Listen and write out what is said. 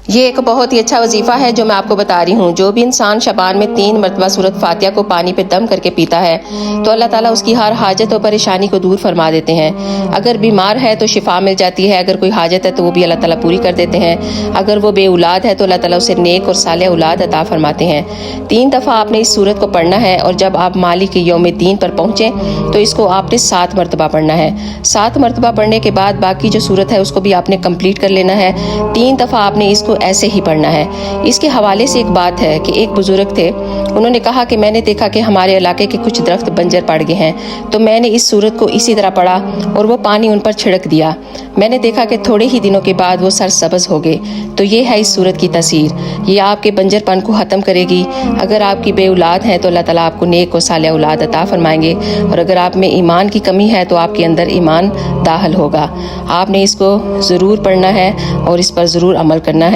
یہ ایک بہت ہی اچھا وظیفہ ہے جو میں آپ کو بتا رہی ہوں۔ جو بھی انسان شبان میں 3 مرتبہ سورۃ فاتحہ کو پانی پہ دم کر کے پیتا ہے تو اللہ تعالیٰ اس کی ہر حاجت اور پریشانی کو دور فرما دیتے ہیں۔ اگر بیمار ہے تو شفا مل جاتی ہے، اگر کوئی حاجت ہے تو وہ بھی اللہ تعالیٰ پوری کر دیتے ہیں، اگر وہ بے اولاد ہے تو اللہ تعالیٰ اسے نیک اور صالح اولاد عطا فرماتے ہیں۔ 3 دفعہ آپ نے اس سورت کو پڑھنا ہے، اور جب آپ مالک یوم الدین پر پہنچیں تو اس کو آپ نے 7 مرتبہ پڑھنا ہے۔ 7 مرتبہ پڑھنے کے بعد باقی جو سورت ہے اس کو بھی آپ نے کمپلیٹ کر لینا ہے۔ 3 دفعہ آپ نے اس کو ایسے ہی پڑھنا ہے۔ اس کے حوالے سے ایک بات ہے کہ ایک بزرگ تھے، انہوں نے کہا کہ میں نے دیکھا کہ ہمارے علاقے کے کچھ درخت بنجر پڑ گئے ہیں، تو میں نے اس سورت کو اسی طرح پڑھا اور وہ پانی ان پر چھڑک دیا۔ میں نے دیکھا کہ تھوڑے ہی دنوں کے بعد وہ سرسبز ہو گئے۔ تو یہ ہے اس سورت کی تاثیر، یہ آپ کے بنجر پن کو ختم کرے گی۔ اگر آپ کی بے اولاد ہے تو اللہ تعالیٰ آپ کو نیک و صالح اولاد عطا فرمائیں گے، اور اگر آپ میں ایمان کی کمی ہے تو آپ کے اندر ایمان داخل ہوگا۔ آپ نے اس کو ضرور پڑھنا ہے اور اس پر ضرور عمل کرنا ہے۔